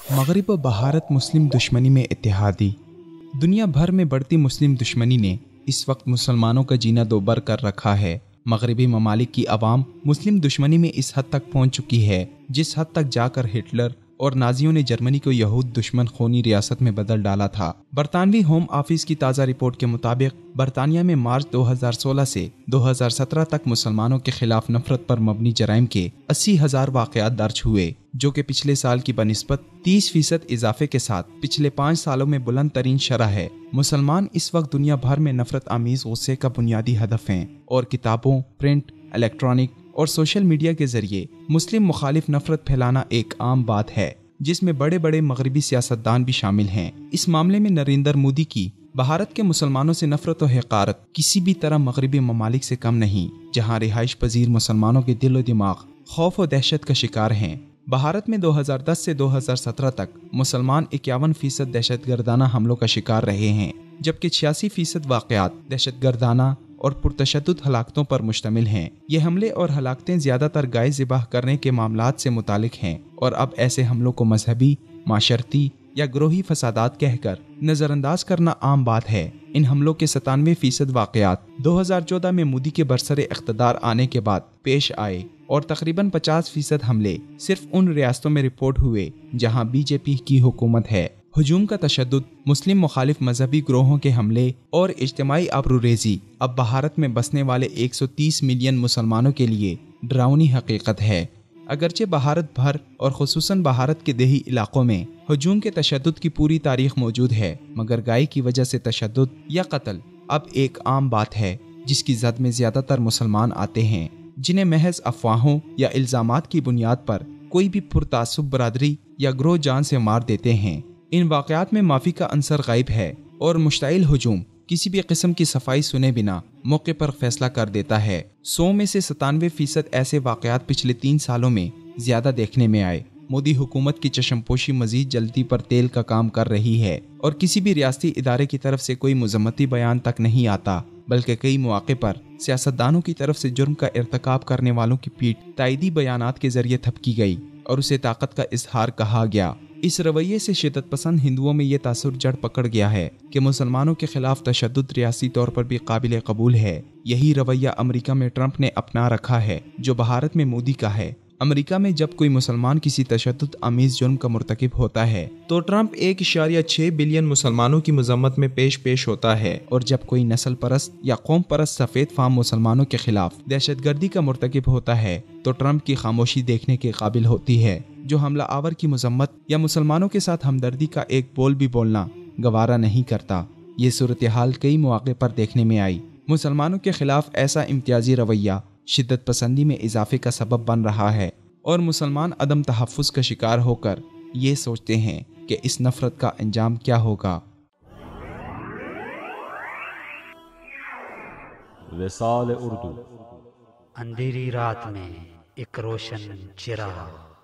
मगरिब व भारत मुस्लिम दुश्मनी में इत्तेहादी। दुनिया भर में बढ़ती मुस्लिम दुश्मनी ने इस वक्त मुसलमानों का जीना दोबर कर रखा है। मगरिबी ममालिक की आवाम मुस्लिम दुश्मनी में इस हद तक पहुंच चुकी है जिस हद तक जाकर हिटलर और नाजियों ने जर्मनी को यहूद दुश्मन खूनी रियासत में बदल डाला था। बरतानवी होम ऑफिस की ताज़ा रिपोर्ट के मुताबिक बरतानिया में मार्च 2016 से 2017 तक मुसलमानों के खिलाफ नफरत पर मबनी जराइम के 80,000 वाक़यात दर्ज हुए, जो कि पिछले साल की बनिस्बत 30% इजाफे के साथ पिछले 5 सालों में बुलंद तरीन शरह है। मुसलमान इस वक्त दुनिया भर में नफरत आमीज गुस्से का बुनियादी हदफ हैं और किताबों, प्रिंट, इलेक्ट्रॉनिक और सोशल मीडिया के जरिए मुस्लिम मुखालिफ नफरत फैलाना एक आम बात है, जिसमें बड़े बड़े मगरबी सियासतदान भी शामिल हैं। इस मामले में नरेंद्र मोदी की भारत के मुसलमानों से नफरत और हकारत किसी भी तरह मगरबी ममालिक से कम नहीं, जहां रिहाइश पजीर मुसलमानों के दिल और दिमाग खौफ और दहशत का शिकार हैं। भारत में 2010 से 2017 तक मुसलमान 51% दहशतगर्दाना हमलों का शिकार रहे हैं, जबकि 86% वाक़यात दहशतगर्दाना और पुरतशद्दुद हलाकतों पर मुश्तमिल हैं। ये हमले और हलाकतें ज़्यादातर गाय ज़िबाह करने के मामलात से मुतालिक हैं और अब ऐसे हमलों को मजहबी, माशरती या ग्रोही फसादात कहकर नज़रअंदाज करना आम बात है। इन हमलों के 97% वाक़यात 2014 में मोदी के बरसरे इक़्तिदार आने के बाद पेश आए और तकरीबन 50% हमले सिर्फ उन रियासतों में रिपोर्ट हुए जहां बीजेपी की हुकूमत है। हुजूम का तशद्दुद, मुस्लिम मुखालिफ मजहबी ग्रोहों के हमले और इज्तिमाई आबरूरेज़ी अब भारत में बसने वाले 130 मिलियन मुसलमानों के लिए डरावनी हकीकत है। अगरचे भारत भर और खुसूसन भारत के देही इलाकों में हुजूम के तशद्दुद की पूरी तारीख मौजूद है, मगर गाय की वजह से तशद्दुद या कत्ल अब एक आम बात है, जिसकी जद में ज़्यादातर मुसलमान आते हैं, जिन्हें महज अफवाहों या इल्ज़ामात की बुनियाद पर कोई भी पुरतासुब बरादरी या ग्रोह जान से मार देते हैं। इन वाक़यात में माफ़ी का अंसर गायब है और मुश्ताइल हुजूम किसी भी किस्म की सफाई सुने बिना मौके पर फैसला कर देता है। 100 में से 97% ऐसे वाक़यात पिछले 3 सालों में ज़्यादा देखने में आए। मोदी हुकूमत की चशमपोशी मजीद जल्दी पर तेल का काम कर रही है और किसी भी रियासती इदारे की तरफ से कोई मज़म्मती बयान तक नहीं आता, बल्कि कई मौक़े पर सियासतदानों की तरफ से जुर्म का इर्तिकाब करने वालों की पीठ तायदी बयानात के जरिए थपकी गई और उसे ताकत का इजहार कहा गया। इस रवैये से शिद्दत पसंद हिंदुओं में ये तासुर जड़ पकड़ गया है कि मुसलमानों के खिलाफ तशद्दुद रियासी तौर पर भी काबिल कबूल है। यही रवैया अमेरिका में ट्रंप ने अपना रखा है, जो भारत में मोदी का है। अमेरिका में जब कोई मुसलमान किसी तशद्दुद आमीज जुर्म का मुर्तकिब होता है तो ट्रंप 1.6 बिलियन मुसलमानों की मजम्मत में पेश होता है, और जब कोई नस्ल परस्त या कौम परस्त सफ़ेद फाम मुसलमानों के खिलाफ दहशतगर्दी का मुर्तकिब होता है तो ट्रंप की खामोशी देखने के काबिल होती है, जो हमला आवर की मजम्मत या मुसलमानों के साथ हमदर्दी का एक बोल भी बोलना गवारा नहीं करता। ये सूरत हाल कई मौक़े पर देखने में आई। मुसलमानों के खिलाफ ऐसा इम्तियाजी रवैया शिद्दत पसंदी में इजाफे का सबब बन रहा है और मुसलमान अदम तहफ़्फ़ुज़ का शिकार होकर ये सोचते हैं कि इस नफ़रत का अंजाम क्या होगा। विसाल उर्दू। अंधेरी रात में एक रोशन चिराग।